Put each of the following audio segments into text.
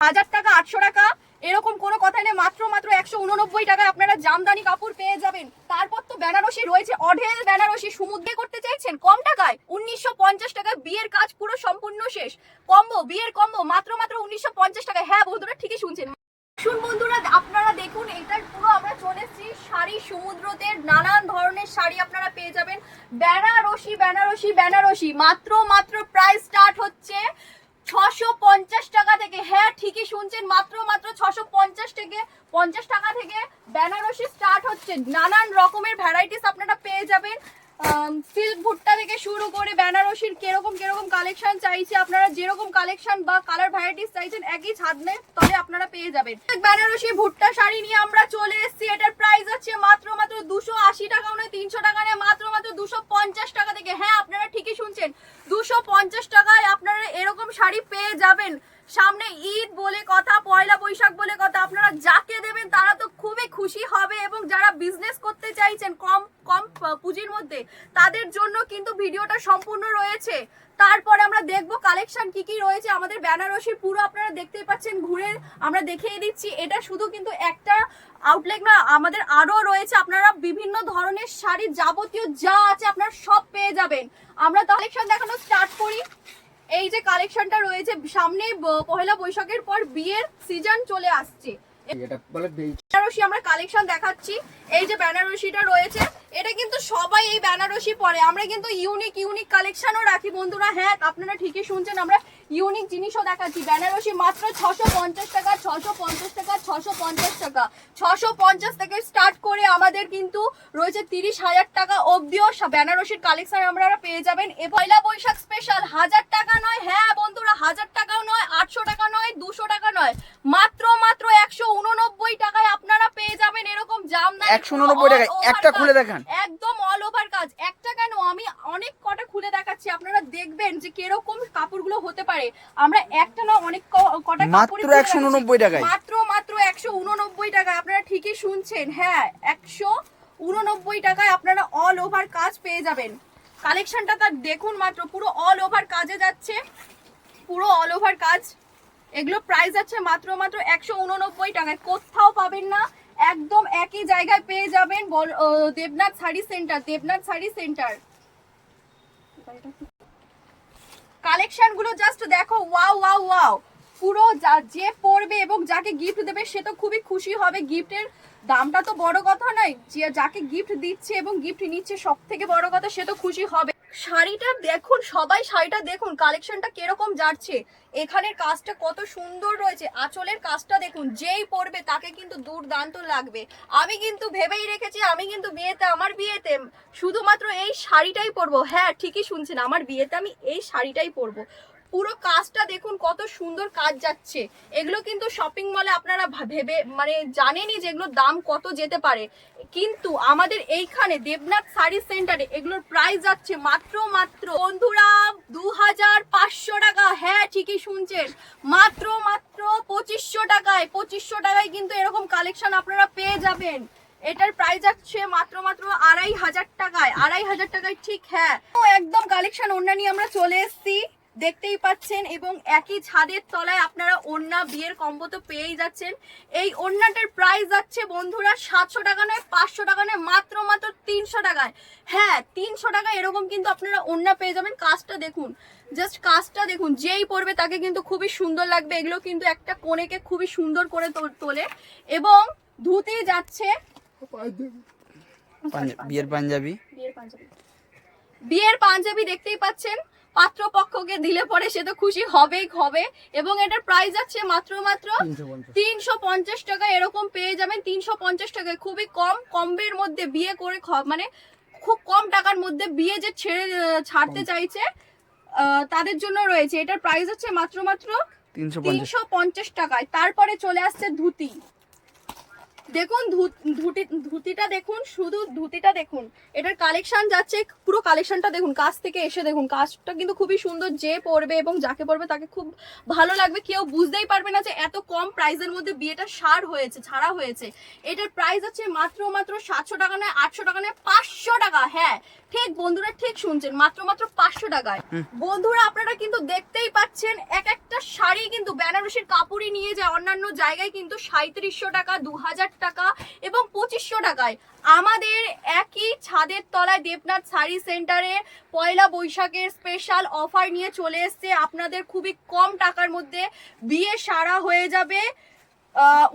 1000 টাকা 800 টাকা এরকম কোনো কথা নেই, মাত্র 189 টাকায় আপনারা জামদানি কাপড় পেয়ে যাবেন। তারপর তো বেনারসি রয়েছে, অঢেল বেনারসি। সমুদ্রে করতে চাইছেন কম টাকায় 1950 টাকায় বিয়ের কাজ পুরো সম্পূর্ণ শেষ। কম্বো, বিয়ের কম্বো মাত্র 1950 টাকায়। হ্যাঁ বন্ধুরা ঠিকই শুনছেন। শুন বন্ধুরা, আপনারা দেখুন এটার পুরো আমরা চলে এসেছি শাড়ি সমুদ্রতে। নানান ধরনের শাড়ি আপনারা পেয়ে যাবেন। বেনারসি বেনারসি বেনারসি মাত্র প্রাইস স্টার্ট হচ্ছে 650 টাকা থেকে। হ্যাঁ ঠিকই শুনছেন, মাত্র 650 থেকে 50 টাকা থেকে বেনারসি স্টার্ট হচ্ছে। নানান রকমের ভ্যারাইটিস আপনারা পেয়ে যাবেন। সিল্ক ভুট্টা থেকে শুরু করে বেনারসির কিরকম কালেকশন চাইছে, আপনারা যেরকম কালেকশন বা কালার ভ্যারাইটিস চাইছেন একই ছাদনে তলে আপনারা পেয়ে যাবেন। বেনারসি ভুট্টা শাড়ি নিয়ে আমরা চলে এসেছি। এটার প্রাইস আছে মাত্র 280 টাকা নয়, 300 টাকা নয়, মাত্র 250 টাকা থেকে। হ্যাঁ আপনারা ঠিকই শুনছেন, 250 টাকায় আপনারা এরকম শাড়ি পেয়ে যাবেন। সামনে ঈদ বলে কথা, পয়লা বৈশাখ বলে কথা, আপনারা যাকে দেবেন তারা তো খুবই খুশি হবে। এবং যারা বিজনেস করতে চাইছেন কম পুঁজির মধ্যে, তাদের জন্য কিন্তু ভিডিওটা সম্পূর্ণ রয়েছে। তারপরে আমরা দেখবো কালেকশন কি রয়েছে আমাদের বেনারসির। পুরো আপনারা দেখতেই পাচ্ছেন, ঘুরে আমরা দেখিয়ে দিচ্ছি। এটা শুধু কিন্তু একটা আউটলেট না, আমাদের আরো রয়েছে। আপনারা বিভিন্ন ধরনের শাড়ি যাবতীয় যা আছে আপনারা সব পেয়ে যাবেন। আমরা কালেকশন দেখানো স্টার্ট করি। এই যে কালেকশনটা রয়েছে, সামনে পহেলা বৈশাখের পর বিয়ের সিজন চলে আসছে। বেনারসি আমরা কালেকশন দেখাচ্ছি। এই যে বেনারসিটা রয়েছে, এটা কিন্তু সবাই এই বেনারসি পরে। আমরা কিন্তু ইউনিক কালেকশনও রাখি বন্ধুরা। হ্যাঁ আপনারা ঠিকই শুনছেন, আমরা ইউনিক জিনিসও দেখাচ্ছি। বেনারসি মাত্র 650 টাকা, 650 টাকা, 650 টাকা, 650 থেকে স্টার্ট করে আমাদের কিন্তু রয়েছে 30,000 টাকা অবধিও বেনারসির কালেকশন আমরা পেয়ে যাবেন। এ পয়লা বৈশাখ স্পেশাল 1000 টাকা নয়, হ্যাঁ বন্ধুরা 1000 টাকাও নয়, 800 টাকা নয়, 200 টাকা নয়, মাত্র 189 টাকায় আপনারা পেয়ে যাবেন এরকম জামদানি। 189 টাকায় একটা খুলে দেখান, একদম অল ওভার কাজ। একটা কেন, আমি অনেক কটা খুলে দেখাচ্ছি, আপনারা দেখবেন যে কিরকম কাপড়গুলো হতে পারে। আমরা একটা না অনেক কটা মাত্র 189 টাকায়, মাত্র 189 টাকায়। আপনারা ঠিকই শুনছেন, হ্যাঁ 189 টাকায় আপনারা অল ওভার কাজ পেয়ে যাবেন। কালেকশনটা তার দেখুন, মাত্র পুরো অল ওভার কাজে যাচ্ছে, পুরো অল ওভার কাজ। এগুলো প্রাইস আছে মাত্র 189 টাকায়। কোথাও পাবেন না, একদম একই জায়গায় পেয়ে যাবেন। Debnath sari centre, Debnath sari centre. Collection গুলো জাস্ট দেখো, ওয়াও ওয়াও ওয়াও। পুরো যে পরবে এবং যাকে গিফট দেবে সে তো খুবই খুশি হবে। গিফটের দামটা তো বড় কথা নয়, যে যাকে গিফট দিচ্ছে এবং গিফট নিচ্ছে সব থেকে বড় কথা, সে তো খুশি হবে। শাড়িটা দেখুন, সবাই শাড়িটা দেখুন, কালেকশনটা কিরকম যাচ্ছে। এখানের কাজটা কত সুন্দর রয়েছে, আঁচলের কাজটা দেখুন, যেই পরবে তাকে কিন্তু দুর্দান্ত লাগবে। আমি কিন্তু ভেবেই রেখেছি, আমি কিন্তু বিয়েতে, আমার বিয়েতে শুধুমাত্র এই শাড়িটাই পরবো। হ্যাঁ ঠিকই শুনছেন, আমার বিয়েতে আমি এই শাড়িটাই পরবো। পুরো কাজটা দেখুন কত সুন্দর কাজ যাচ্ছে। এগুলো কিন্তু শপিং মলে আপনারা ভেবে মানে জানেনই যে এগুলোর দাম কত যেতে পারে, কিন্তু আমাদের এইখানে দেবনাথ শাড়ি সেন্টারে এগুলোর প্রাইস যাচ্ছে মাত্র বন্ধুরা 2500 টাকা। হ্যাঁ ঠিকই শুনছেন, মাত্র 2500 টাকায়। 2500 টাকায় কিন্তু এরকম কালেকশন আপনারা পেয়ে যাবেন। এটার প্রাইস আছে মাত্র 2500 টাকায়। 2500 টাকায়, ঠিক হ্যাঁ একদম কালেকশন ওড়না নিয়ে আমরা চলে এসেছি, দেখতেই পাচ্ছেন। এবং একই ছাদের তলায় আপনারা ওড়না বিয়ের কম্বো তো পেয়েই যাচ্ছেন। এই ওড়নাটার প্রাইস যাচ্ছে বন্ধুরা 700 টাকা নয়, 500 টাকা নয়, মাত্র 300 টাকায়। হ্যাঁ 300 টাকায় এরকম কিন্তু আপনারা ওড়না পেয়ে যাবেন। কাজটা দেখুন, জাস্ট কাজটা দেখুন, যেই পরবে তাকে কিন্তু খুবই সুন্দর লাগবে। এগুলো কিন্তু একটা কোণেকে খুবই সুন্দর করে তোলে। এবং ধুতি যাচ্ছে বিয়ের পাঞ্জাবি, বিয়ের পাঞ্জাবি দেখতেই পাচ্ছেন। পাত্রপক্ষকে দিলে পরে সে তো খুশি হবেই হবে। এবং এটার প্রাইস আছে মাত্র 350 টাকা। এরকম পেয়ে যাবেন 350 টাকায়। খুবই কমের মধ্যে বিয়ে করে, মানে খুব কম টাকার মধ্যে বিয়ে যে ছাড়তে চাইছে তাদের জন্য রয়েছে। এটার প্রাইস আছে মাত্র 350 টাকায়। তারপরে চলে আসছে ধুতি। দেখুন ধুতিটা দেখুন, শুধু ধুতিটা দেখুন, এটার কালেকশন যাচ্ছে, পুরো কালেকশনটা দেখুন, কাছ থেকে এসে দেখুন, কাজটা কিন্তু খুবই সুন্দর, যে পরবে এবং যাকে পরবে তাকে খুব ভালো লাগবে, কেউ বুঝতেই পারবে না যে এত কম প্রাইসের মধ্যে বিয়েটা ছাড়া হয়েছে। এটার প্রাইস আছে মাত্র 700 টাকা নয়, 800 টাকা নয়, 500 টাকা। হ্যাঁ ঠিক বন্ধুরা, ঠিক শুনছেন, মাত্র 500 টাকায়। বন্ধুরা আপনারা কিন্তু দেখতেই পাচ্ছেন, এক একটা শাড়ি কিন্তু বেনারসির কাপড়ই নিয়ে যায় অন্যান্য জায়গায় কিন্তু 3700 টাকা, 2000 টাকা এবং 2500 টাকায়। আমাদের একই ছাদের তলায় দেবনাথ শাড়ি সেন্টারে পয়লা বৈশাখের স্পেশাল অফার নিয়ে চলে এসেছে, আপনাদের খুবই কম টাকার মধ্যে বিয়ে সারা হয়ে যাবে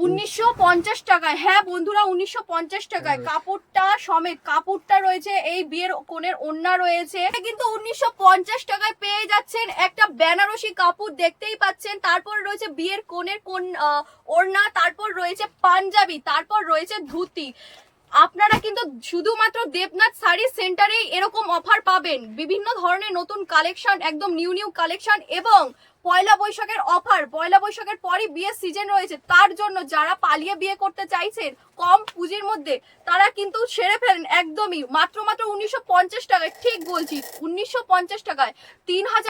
1950 টাকায়। হ্যাঁ বন্ধুরা, 1950 টাকায় কাপড়টা সমেত, কাপড়টা রয়েছে, এই বিয়ের কোণের ওড়না রয়েছে, কিন্তু 1950 টাকায় পেয়ে যাচ্ছেন একটা বেনারসি কাপড়, দেখতেই পাচ্ছেন। তারপর রয়েছে বিয়ের কোণের ওড়না, তারপর রয়েছে পাঞ্জাবি, তারপর রয়েছে ধুতি। আপনারা কিন্তু শুধুমাত্র দেবনাথ শাড়ি সেন্টারেই এরকম অফার পাবেন, বিভিন্ন ধরনের নতুন কালেকশন, একদম নিউ কালেকশন, এবং পয়লা বৈশাখের অফার। পয়লা বৈশাখের পরই বিয়ের সিজন রয়েছে, তার জন্য যারা পালিয়ে বিয়ে করতে চাইছেন কম পুঁজির মধ্যে, তারা কিন্তু সেরে ফেলেন একদমই মাত্র 1950 টাকায়। ঠিক বলছি, 1950 টাকায় 3000